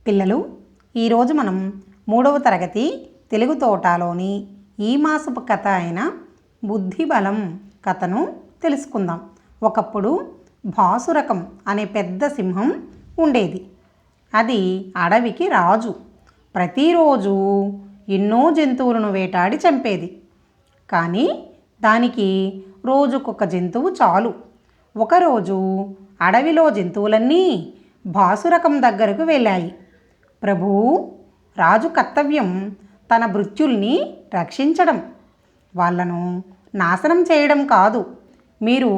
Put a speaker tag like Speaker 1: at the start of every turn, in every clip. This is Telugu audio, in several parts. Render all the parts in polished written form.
Speaker 1: పిల్లలు, ఈరోజు మనం 3వ తరగతి తెలుగు తోటలోని ఈ మాసపు కథ అయిన బుద్ధిబలం కథను తెలుసుకుందాం. ఒకప్పుడు భాసురకం అనే పెద్ద సింహం ఉండేది. అది అడవికి రాజు. ప్రతిరోజు ఎన్నో జంతువులను వేటాడి చంపేది. కానీ దానికి రోజుకొక జంతువు చాలు. ఒకరోజు అడవిలో జంతువులన్నీ భాసురకం దగ్గరకు వెళ్ళాయి. ప్రభూ, రాజు కర్తవ్యం తన భృత్యుల్ని రక్షించడం, వాళ్ళను నాశనం చేయడం కాదు. మీరు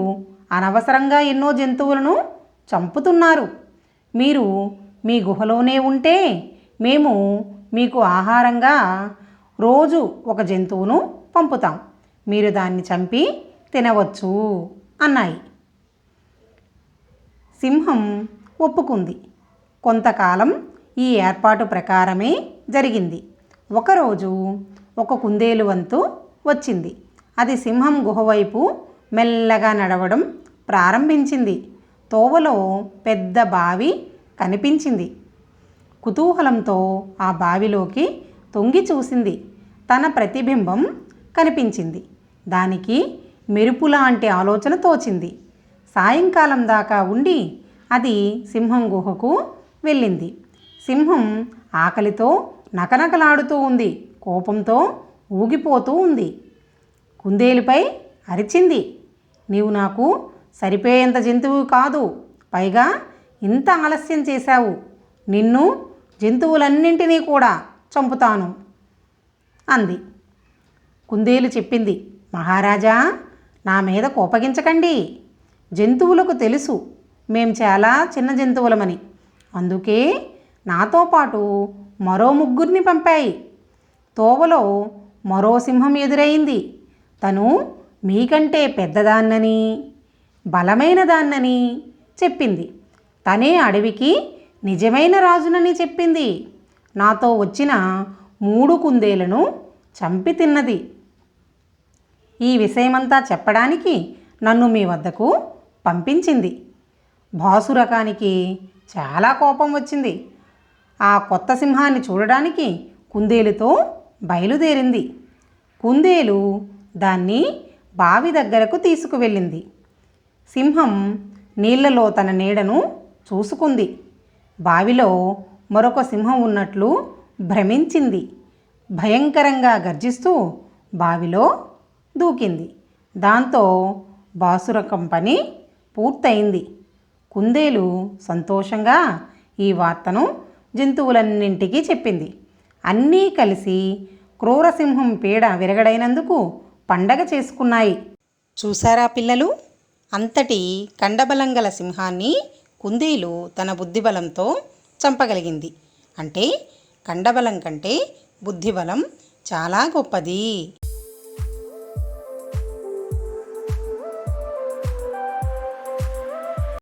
Speaker 1: అనవసరంగా ఎన్నో జంతువులను చంపుతున్నారు. మీరు మీ గుహలోనే ఉంటే మేము మీకు ఆహారంగా రోజు ఒక జంతువును పంపుతాం. మీరు దాన్ని చంపి తినవచ్చు అన్నాయి. సింహం ఒప్పుకుంది. కొంతకాలం ఈ ఏర్పాటు ప్రకారమే జరిగింది. ఒకరోజు ఒక కుందేలు వంతు వచ్చింది. అది సింహం గుహ వైపు మెల్లగా నడవడం ప్రారంభించింది. తోవలో పెద్ద బావి కనిపించింది. కుతూహలంతో ఆ బావిలోకి తొంగి చూసింది. తన ప్రతిబింబం కనిపించింది. దానికి మెరుపులాంటి ఆలోచన తోచింది. సాయంకాలం దాకా ఉండి అది సింహం గుహకు వెళ్ళింది. సింహం ఆకలితో నకనకలాడుతూ ఉంది. కోపంతో ఊగిపోతూ ఉంది. కుందేలుపై అరిచింది. నీవు నాకు సరిపోయేంత జంతువు కాదు, పైగా ఇంత ఆలస్యం చేశావు. నిన్ను, జంతువులన్నింటినీ కూడా చంపుతాను అంది. కుందేలు చెప్పింది, మహారాజా, నా మీద కోపగించకండి. జంతువులకు తెలుసు మేం చాలా చిన్న జంతువులమని. అందుకే నాతో పాటు మరో ముగ్గురిని పంపాయి. తోవలో మరో సింహం ఎదురైంది. తను మీకంటే పెద్దదాన్నని, బలమైన దాన్నని చెప్పింది. తనే అడవికి నిజమైన రాజునని చెప్పింది. నాతో వచ్చిన 3 కుందేలను చంపి తిన్నది. ఈ విషయమంతా చెప్పడానికి నన్ను మీ వద్దకు పంపించింది. భాసురకానికి చాలా కోపం వచ్చింది. ఆ కొత్త సింహాన్ని చూడడానికి కుందేలుతో బయలుదేరింది. కుందేలు దాన్ని బావి దగ్గరకు తీసుకువెళ్ళింది. సింహం నీళ్లలో తన నీడను చూసుకుంది. బావిలో మరొక సింహం ఉన్నట్లు భ్రమించింది. భయంకరంగా గర్జిస్తూ బావిలో దూకింది. దాంతో భాసురకం పని పూర్తయింది. కుందేలు సంతోషంగా ఈ వార్తను జంతువులన్నింటికీ చెప్పింది. అన్నీ కలిసి క్రూరసింహం పీడ విరగడైనందుకు పండగ చేసుకున్నాయి. చూసారా పిల్లలు, అంతటి కండబలం గల సింహాన్ని కుందేలు తన బుద్ధిబలంతో చంపగలిగింది. అంటే కండబలం కంటే బుద్ధిబలం చాలా గొప్పది.